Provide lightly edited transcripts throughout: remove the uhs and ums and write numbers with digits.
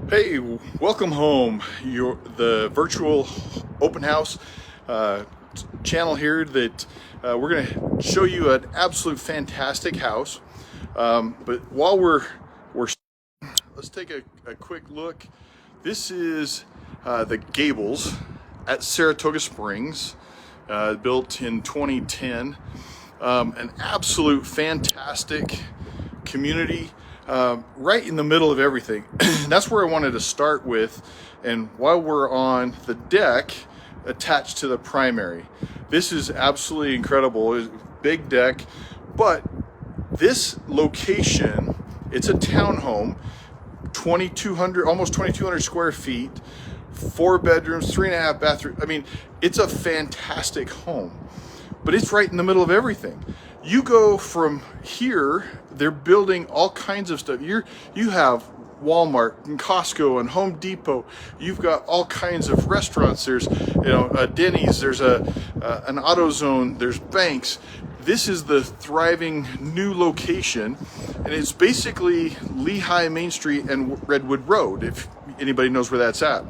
Hey, welcome home. The virtual open house channel here that we're going to show you an absolute fantastic house. But while we're let's take a quick look. This is the Gables at Saratoga Springs, built in 2010. An absolute fantastic community, right in the middle of everything. That's where I wanted to start with. And while we're on the deck attached to the primary, this is absolutely incredible. It's a big deck, but this location, it's a townhome, 2,200, almost 2,200 square feet, 4 bedrooms, 3.5 bathrooms. I mean, it's a fantastic home, but it's right in the middle of everything. You go from here, they're building all kinds of stuff. You have Walmart and Costco and Home Depot. You've got all kinds of restaurants. There's a Denny's. There's an AutoZone. There's banks. This is the thriving new location, and it's basically Lehigh Main Street and Redwood Road, if anybody knows where that's at.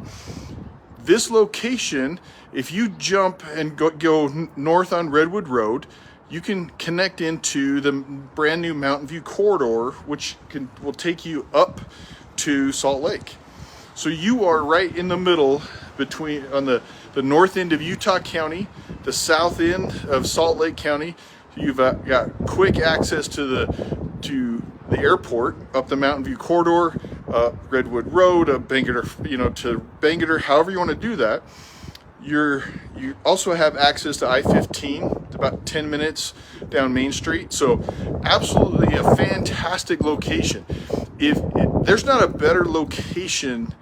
This location, if you jump and go north on Redwood Road, you can connect into the brand new Mountain View corridor, which will take you up to Salt Lake. So you are right in the middle between, on the north end of Utah County, the south end of Salt Lake County. You've got quick access to the airport, up the Mountain View corridor, Redwood Road, Bangor, to Bangor, however you want to do that. You also have access to I-15, about 10 minutes down Main Street. So absolutely a fantastic location. If there's not a better location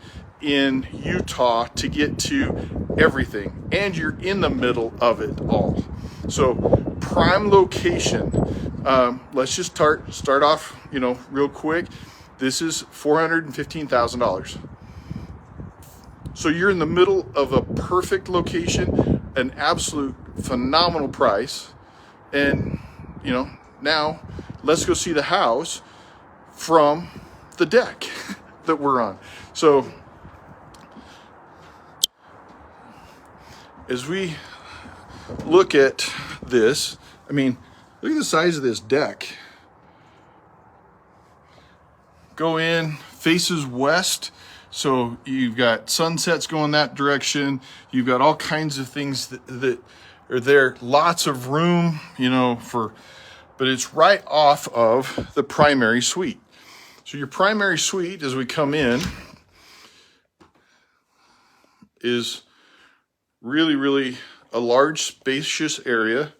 in Utah to get to everything, and you're in the middle of it all. So prime location. Let's just start off, real quick. This is $415,000. So you're in the middle of a perfect location, an absolute phenomenal price. And, now let's go see the house from the deck that we're on. So as we look at this, look at the size of this deck. Go in, faces west. So you've got sunsets going that direction. You've got all kinds of things that are there. Lots of room, but it's right off of the primary suite. So your primary suite, as we come in, is really, really a large, spacious area.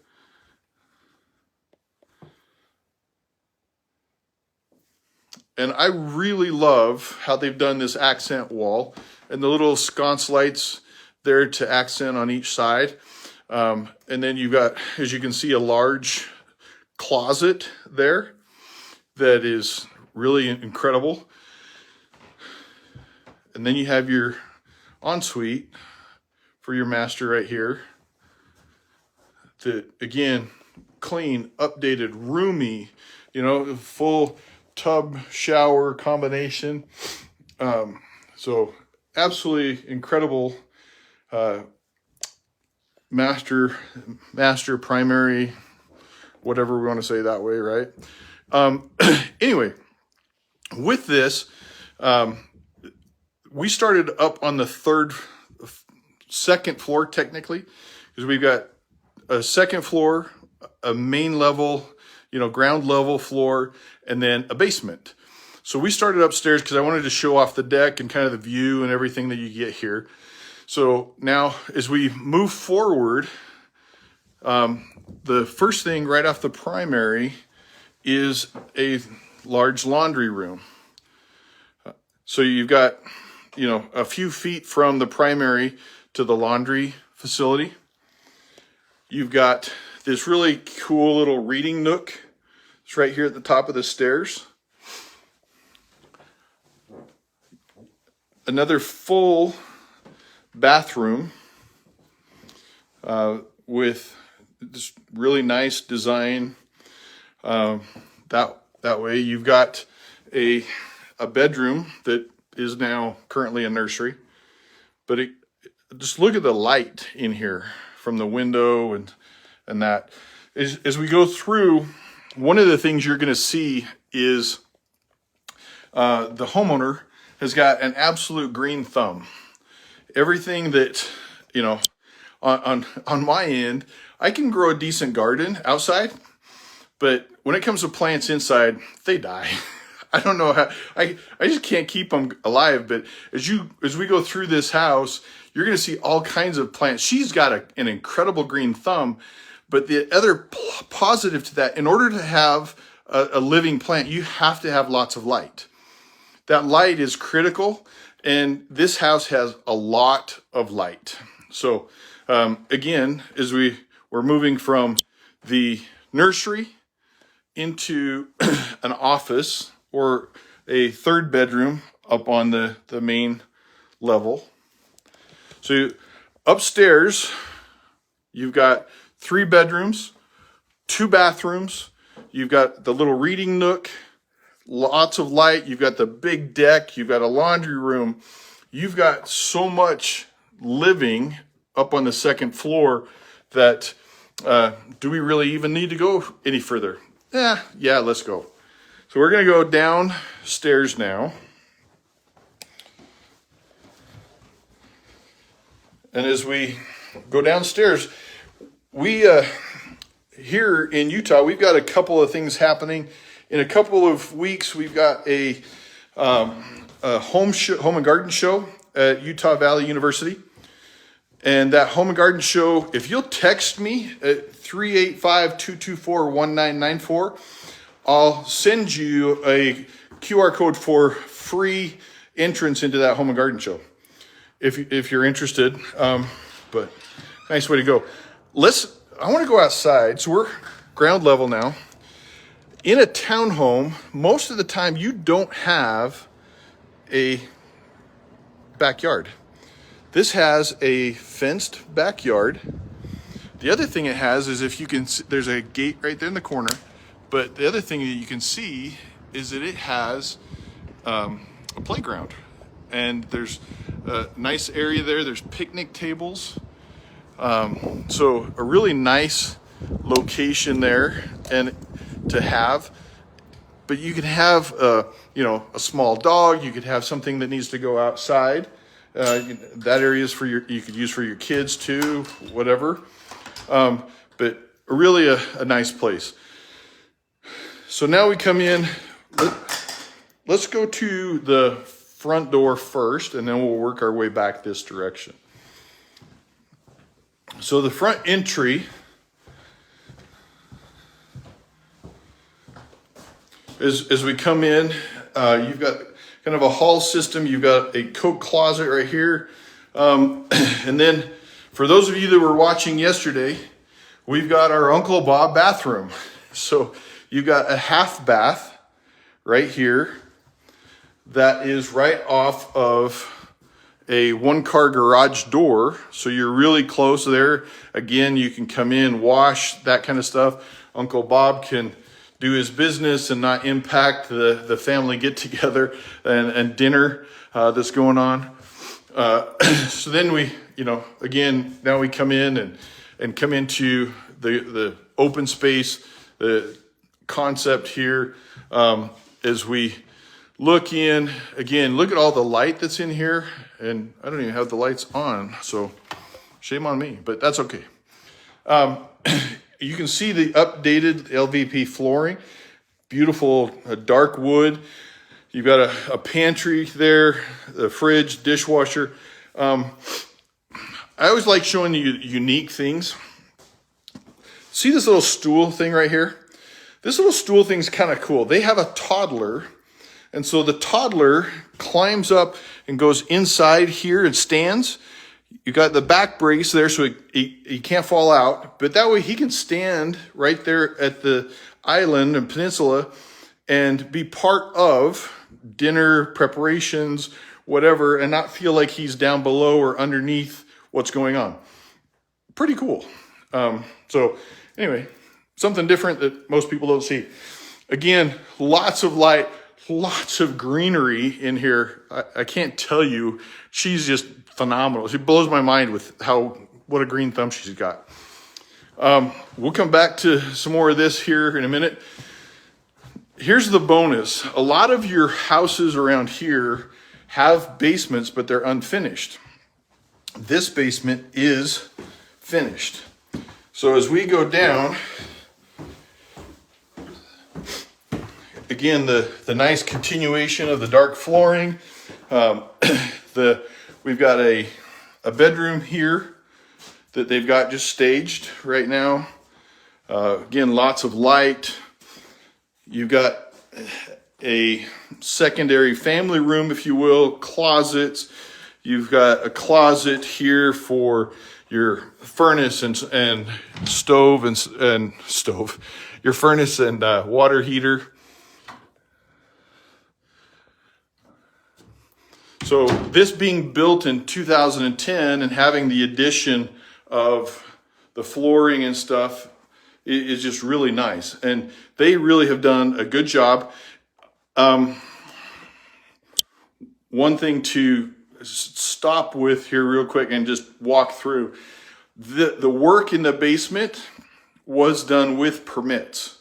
And I really love how they've done this accent wall and the little sconce lights there to accent on each side. And then you've got, as you can see, a large closet there that is really incredible. And then you have your ensuite for your master right here. That, again, clean, updated, roomy, full tub shower combination. So absolutely incredible master primary, whatever we want to say that way, right? Anyway, with this, we started up on the second floor technically, because we've got a second floor, a main level, ground level floor, and then a basement. So we started upstairs because I wanted to show off the deck and kind of the view and everything that you get here. So now as we move forward, the first thing right off the primary is a large laundry room. So you've got, a few feet from the primary to the laundry facility. You've got this really cool little reading nook. It's right here at the top of the stairs. Another full bathroom with this really nice design. That way you've got a bedroom that is now currently a nursery. But just look at the light in here from the window and that. As we go through, one of the things you're going to see is the homeowner has got an absolute green thumb. Everything that, you know, on my end, I can grow a decent garden outside, but when it comes to plants inside, they die. I don't know how, I just can't keep them alive. But as we go through this house, you're going to see all kinds of plants. She's got an incredible green thumb, but the other positive to that, in order to have a living plant, you have to have lots of light. That light is critical, and this house has a lot of light. So again, as we're moving from the nursery into an office or a third bedroom up on the main level. So upstairs, you've got 3 bedrooms, 2 bathrooms. You've got the little reading nook, lots of light. You've got the big deck. You've got a laundry room. You've got so much living up on the second floor that do we really even need to go any further? Yeah, let's go. So we're going to go downstairs now. And as we go downstairs, we here in Utah, we've got a couple of things happening. In a couple of weeks, we've got a home and garden show at Utah Valley University. And that home and garden show, if you'll text me at 385-224-1994, I'll send you a QR code for free entrance into that home and garden show, if you're interested. But nice way to go. I want to go outside. So we're ground level now. In a townhome, most of the time you don't have a backyard. This has a fenced backyard. The other thing it has is, if you can see, there's a gate right there in the corner. But the other thing that you can see is that it has a playground. And there's a nice area there. There's picnic tables. So a really nice location there and to have. But you could have a small dog. You could have something that needs to go outside. That area is you could use for your kids too, whatever. But really a nice place. So now we come in. Let's go to the front door first, and then we'll work our way back this direction. So the front entry as we come in, you've got kind of a hall system. You've got a coat closet right here. And then for those of you that were watching yesterday, we've got our Uncle Bob bathroom. So you've got a half bath right here that is right off of a 1-car garage door. So you're really close there. Again, you can come in, wash, that kind of stuff. Uncle Bob can do his business and not impact the family get together and dinner that's going on. So then we, again, now we come in and come into the open space, the concept here. As we look in, again, look at all the light that's in here. And I don't even have the lights on, so shame on me, but that's okay. You can see the updated LVP flooring, beautiful dark wood. You've got a pantry there, the fridge, dishwasher. I always like showing you unique things. See this little stool thing right here? This little stool thing's kind of cool. They have a toddler, and so the toddler climbs up and goes inside here and stands. You got the back brace there so he can't fall out, but that way he can stand right there at the island and peninsula and be part of dinner preparations, whatever, and not feel like he's down below or underneath what's going on. Pretty cool. So anyway, something different that most people don't see. Again, lots of light, lots of greenery in here. I can't tell you, she's just phenomenal. She blows my mind with what a green thumb she's got. We'll come back to some more of this here in a minute. Here's the bonus. A lot of your houses around here have basements, but they're unfinished. This basement is finished. So as we go down, again, the nice continuation of the dark flooring. We've got a bedroom here that they've got just staged right now. Again, lots of light. You've got a secondary family room, if you will, closets. You've got a closet here for your furnace and stove and stove, your furnace and water heater. So this being built in 2010 and having the addition of the flooring and stuff is just really nice. And they really have done a good job. One thing to stop with here real quick and just walk through. The work in the basement was done with permits.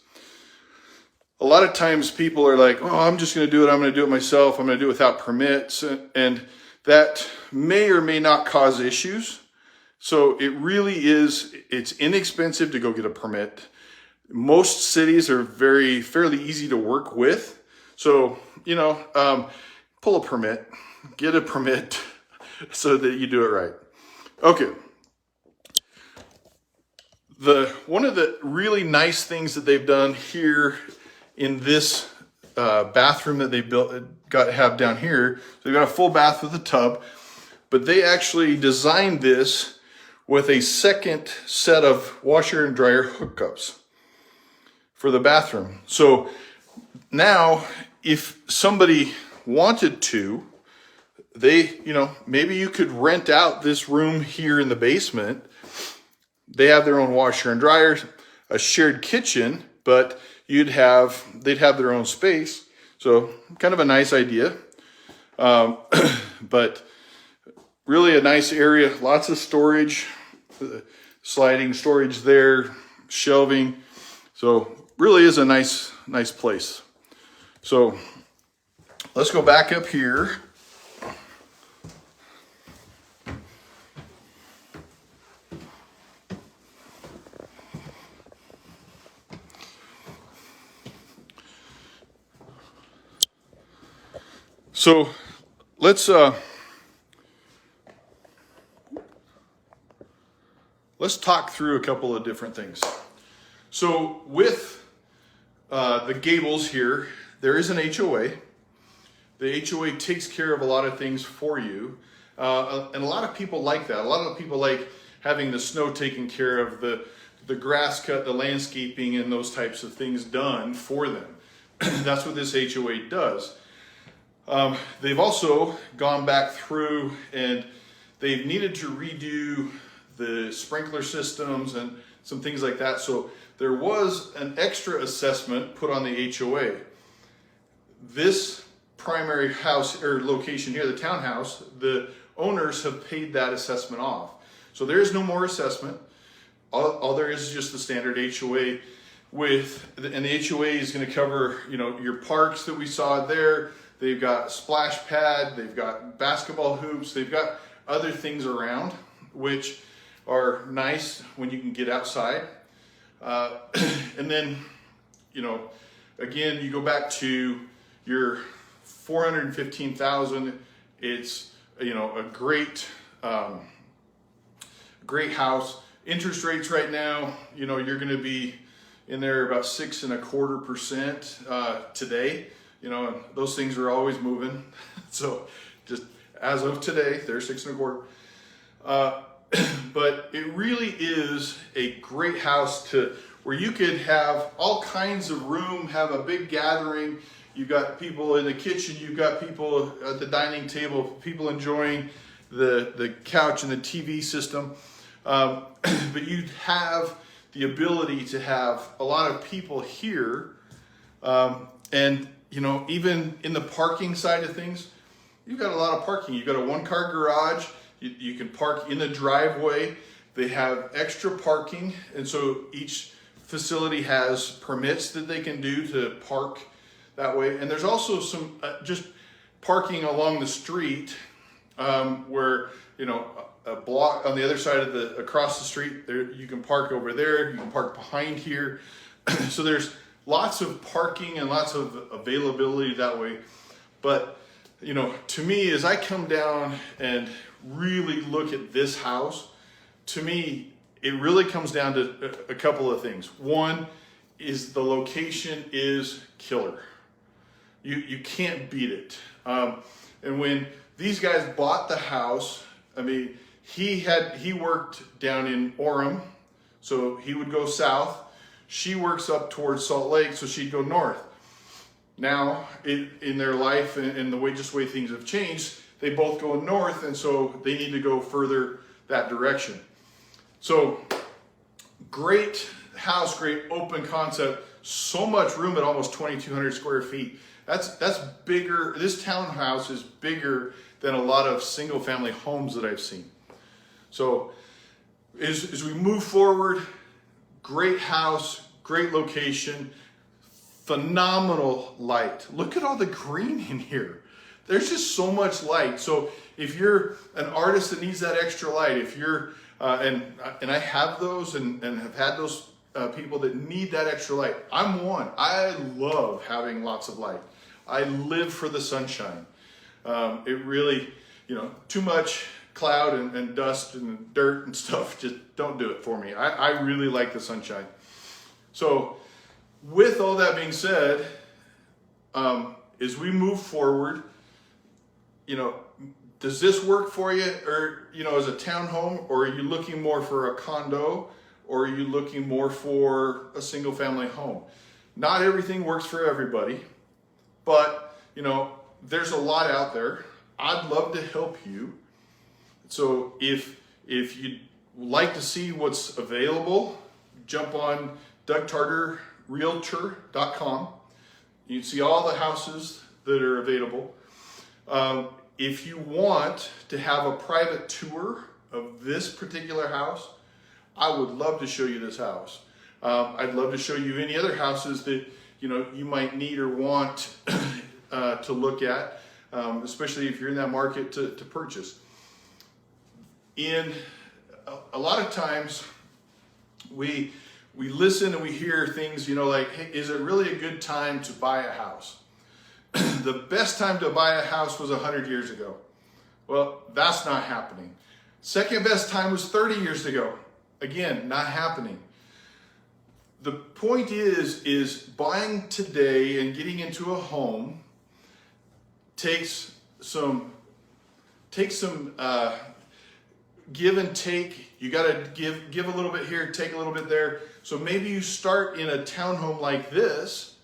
A lot of times people are like, oh, I'm just going to do it. I'm going to do it myself. I'm going to do it without permits. And that may or may not cause issues. So it really is, it's inexpensive to go get a permit. Most cities are fairly easy to work with. So, pull a permit, get a permit so that you do it right. Okay. One of the really nice things that they've done here in this bathroom that they have down here, so they've got a full bath with a tub, but they actually designed this with a second set of washer and dryer hookups for the bathroom. So now if somebody wanted to, maybe you could rent out this room here in the basement. They have their own washer and dryer, a shared kitchen, but they'd have their own space. So kind of a nice idea. But really a nice area, lots of storage, sliding storage there, shelving. So really is a nice place. So let's go back up here. So let's talk through a couple of different things. So with the gables here, there is an HOA. The HOA takes care of a lot of things for you. And a lot of people like that. A lot of people like having the snow taken care of, the grass cut, the landscaping, and those types of things done for them. That's what this HOA does. They've also gone back through and they've needed to redo the sprinkler systems and some things like that. So there was an extra assessment put on the HOA. This primary house or location here, the townhouse, the owners have paid that assessment off. So there is no more assessment. All there is just the standard HOA and the HOA is going to cover, your parks that we saw there. They've got a splash pad, they've got basketball hoops, they've got other things around, which are nice when you can get outside. And then, again, you go back to your $415,000. It's, a great house. Interest rates right now, you're going to be in there about 6.25% today. And those things are always moving. So just as of today, they're 6.25. But it really is a great house where you could have all kinds of room, have a big gathering. You've got people in the kitchen, you've got people at the dining table, people enjoying the couch and the TV system. But you'd have the ability to have a lot of people here. And you know, even in the parking side of things, you've got a lot of parking. You've got a 1-car garage. You can park in the driveway. They have extra parking, and so each facility has permits that they can do to park that way. And there's also some just parking along the street where, you know, a block on the other side of across the street, there you can park over there, you can park behind here. So there's lots of parking and lots of availability that way. But, you know, to me, as I come down and really look at this house, to me, it really comes down to a couple of things. One is the location is killer. You can't beat it. And when these guys bought the house, I mean, he worked down in Orem, so he would go south. She works up towards Salt Lake, so she'd go north. Now, in their life and the way things have changed, they both go north, and so they need to go further that direction. So, great house, great open concept, so much room at almost 2,200 square feet. That's bigger. This townhouse is bigger than a lot of single family homes that I've seen. So as we move forward, great house, great location, phenomenal light. Look at all the green in here. There's just so much light. So if you're an artist that needs that extra light, if you're, and I have those and have had those people that need that extra light. I'm one. I love having lots of light. I live for the sunshine. It really, you know, too much cloud and dust and dirt and stuff, just don't do it for me. I really like the sunshine. So with all that being said, as we move forward, you know, does this work for you, or, you know, as a townhome, or are you looking more for a condo, or are you looking more for a single family home? Not everything works for everybody, but, you know, there's a lot out there. I'd love to help you. So if you'd like to see what's available, jump on DougTarterRealtor.com. You can see all the houses that are available. If you want to have a private tour of this particular house, I would love to show you this house. I'd love to show you any other houses that, you know, you might need or want to look at, especially if you're in that market to purchase. In a lot of times, we listen and we hear things, you know, like, hey, is it really a good time to buy a house? The best time to buy a house was 100 years ago. Well, that's not happening. Second best time was 30 years ago. Again, not happening. The point is buying today and getting into a home takes some give and take. You got to give a little bit here, take a little bit there. So maybe you start in a townhome like this,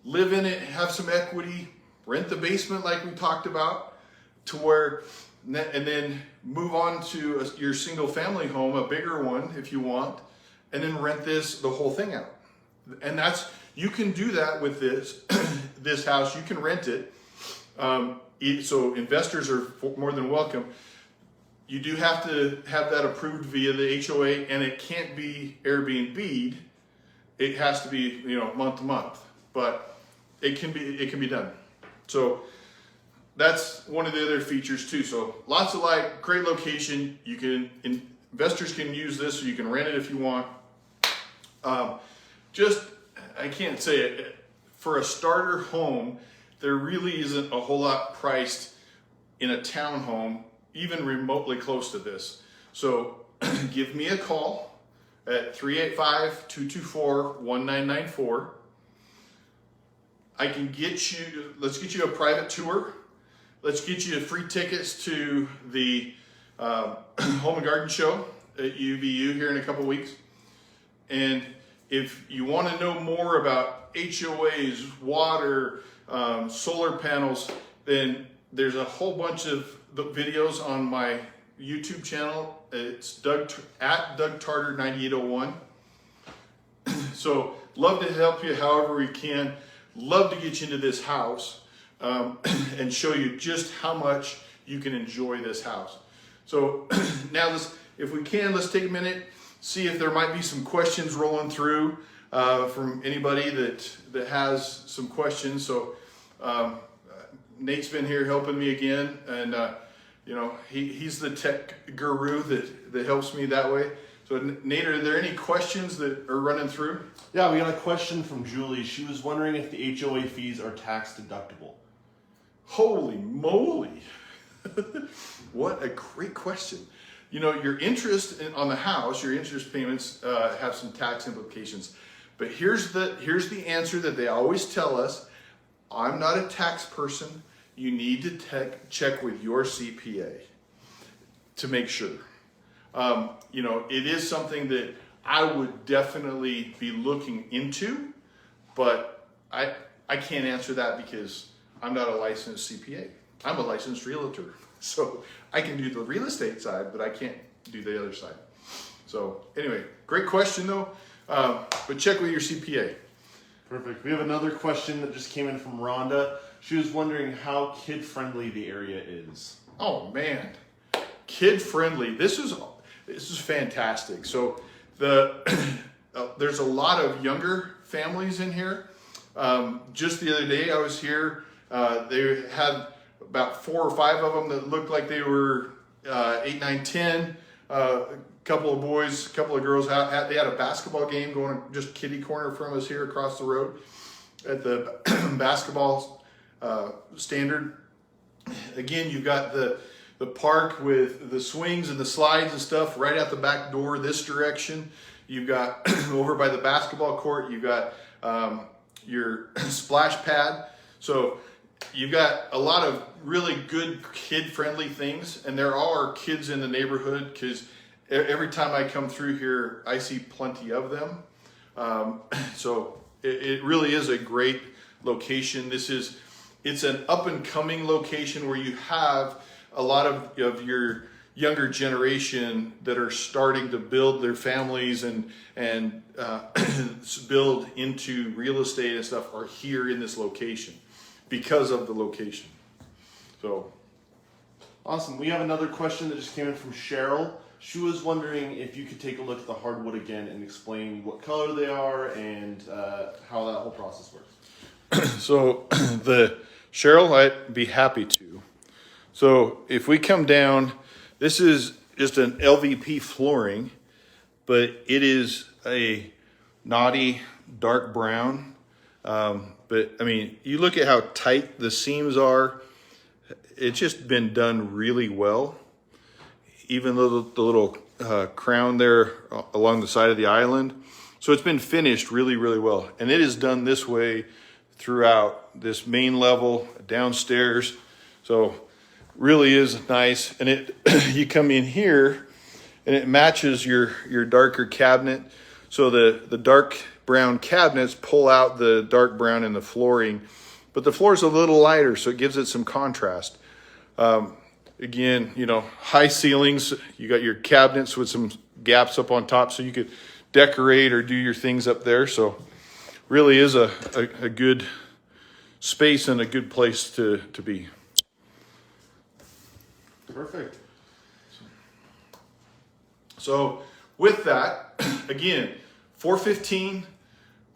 live in it, have some equity, rent the basement like we talked about, to where, and then move on to your single family home, a bigger one if you want, and then rent the whole thing out. And you can do that with this this house. You can rent it. So investors are more than welcome. You do have to have that approved via the HOA, and it can't be Airbnb'd. It has to be, you know, month to month, but it can be done. So that's one of the other features too. So lots of light, great location. Investors can use this, or you can rent it if you want. I can't say it, for a starter home, there really isn't a whole lot priced in a townhome, even remotely close to this. So give me a call at 385-224-1994. Let's get you a private tour. Let's get you free tickets to the Home and Garden Show at UVU here in a couple weeks. And if you want to know more about HOAs, water, solar panels, then there's a whole bunch of the videos on my YouTube channel. It's at Doug Tarter 9801. So love to help you however we can. love to get you into this house and show you just how much you can enjoy this house. So now if we can, let's take a minute, see if there might be some questions rolling through from anybody that has some questions. So Nate's been here helping me again, and you know, he's the tech guru that helps me that way. So Nate, are there any questions that are running through? Yeah, we got a question from Julie. She was wondering if the HOA fees are tax deductible. Holy moly. What a great question. You know, your interest on the house, your interest payments have some tax implications. But here's the answer that they always tell us. I'm not a tax person. You need to check with your CPA to make sure. You know, it is something that I would definitely be looking into, but I can't answer that because I'm not a licensed CPA. I'm a licensed realtor. So I can do the real estate side, but I can't do the other side. So anyway, great question though, but check with your CPA. Perfect. We have another question that just came in from Rhonda. She was wondering how kid-friendly the area is. Oh man, kid-friendly. This is fantastic. So there's a lot of younger families in here. Just the other day I was here, they had about 4 or 5 of them that looked like they were 8, 9, 10. A couple of boys, a couple of girls out. They had a basketball game going just kitty corner from us here across the road at the basketball standard. Again, you've got the park with the swings and the slides and stuff right out the back door this direction. You've got over by the basketball court, you've got your splash pad. So you've got a lot of really good kid-friendly things, and there are kids in the neighborhood because every time I come through here, I see plenty of them. So it really is a great location. It's an up-and-coming location where you have a lot of your younger generation that are starting to build their families and build into real estate and stuff are here in this location because of the location. So awesome. We have another question that just came in from Cheryl. She was wondering if you could take a look at the hardwood again and explain what color they are and how that whole process works. So Cheryl, I'd be happy to. So if we come down, this is just an LVP flooring, but it is a naughty dark brown. But I mean, you look at how tight the seams are. It's just been done really well. Even the little crown there along the side of the island. So it's been finished really, really well. And it is done this way throughout this main level, downstairs. So really is nice. And you come in here and it matches your darker cabinet. So the dark brown cabinets pull out the dark brown in the flooring, but the floor is a little lighter, so it gives it some contrast. Again, you know, high ceilings, you got your cabinets with some gaps up on top so you could decorate or do your things up there. So really is a good space and a good place to be. Perfect. So with that, again, $415,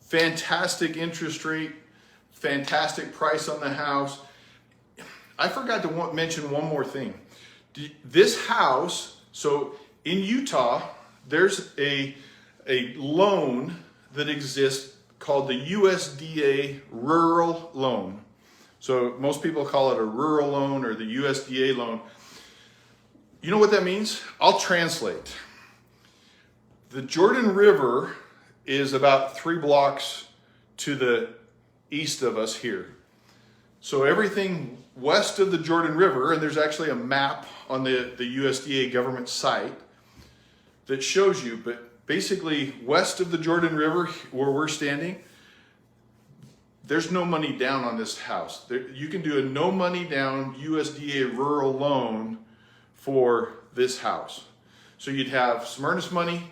fantastic interest rate, fantastic price on the house. I forgot to mention one more thing. This house, so in Utah, there's a loan that exists called the USDA rural loan. So most people call it a rural loan or the USDA loan. You know what that means? I'll translate. The Jordan River is about 3 blocks to the east of us here. So everything west of the Jordan River, and there's actually a map on the USDA government site that shows you, but basically west of the Jordan River where we're standing, there's no money down on this house. You can do a no money down USDA rural loan for this house. So you'd have some earnest money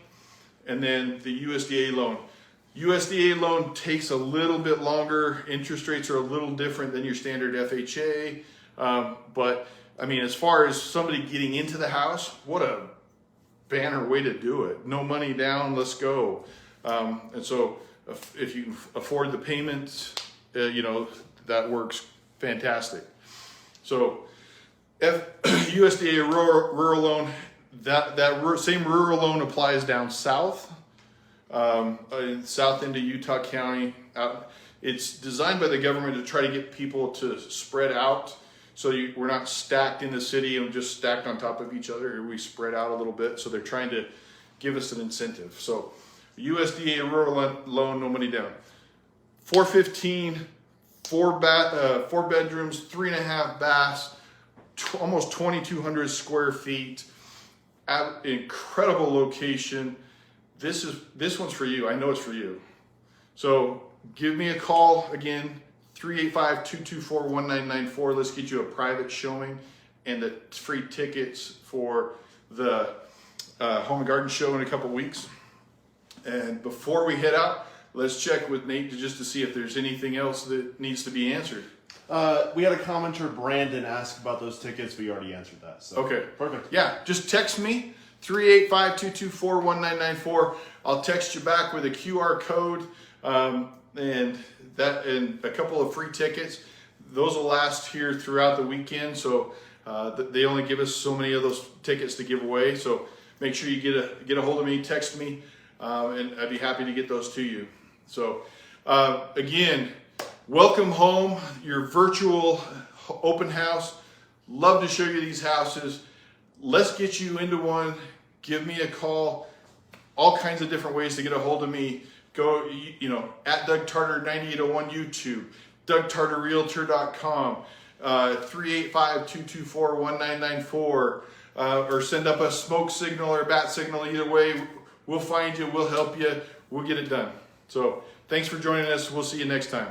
and then the USDA loan. USDA loan takes a little bit longer. Interest rates are a little different than your standard FHA. But I mean, as far as somebody getting into the house, what a banner way to do it. No money down, let's go. And so if you can afford the payments, that works fantastic. So USDA rural loan, that same rural loan applies down south, south into Utah County. It's designed by the government to try to get people to spread out, so we're not stacked in the city and just stacked on top of each other. We spread out a little bit, so they're trying to give us an incentive. So USDA rural loan, no money down. 415, four bedrooms, 3.5 baths, almost 2,200 square feet, at incredible location. This one's for you. I know it's for you. So give me a call again, 385-224-1994. Let's get you a private showing and the free tickets for the Home and Garden Show in a couple weeks. And before we head out, let's check with Nate to see if there's anything else that needs to be answered. We had a commenter, Brandon, ask about those tickets. We already answered that. So. Okay. Perfect. Yeah, just text me, 385-224-1994. I'll text you back with a QR code and a couple of free tickets. Those will last here throughout the weekend, so they only give us so many of those tickets to give away. So make sure you get a hold of me, text me, and I'd be happy to get those to you. So again, welcome home, your virtual open house. Love to show you these houses. Let's get you into one. Give me a call. All kinds of different ways to get a hold of me. Go, at Doug Tarter 9801 YouTube, DougTarterRealtor.com, 385-224-1994, or send up a smoke signal or a bat signal. Either way, we'll find you, we'll help you, we'll get it done. So thanks for joining us. We'll see you next time.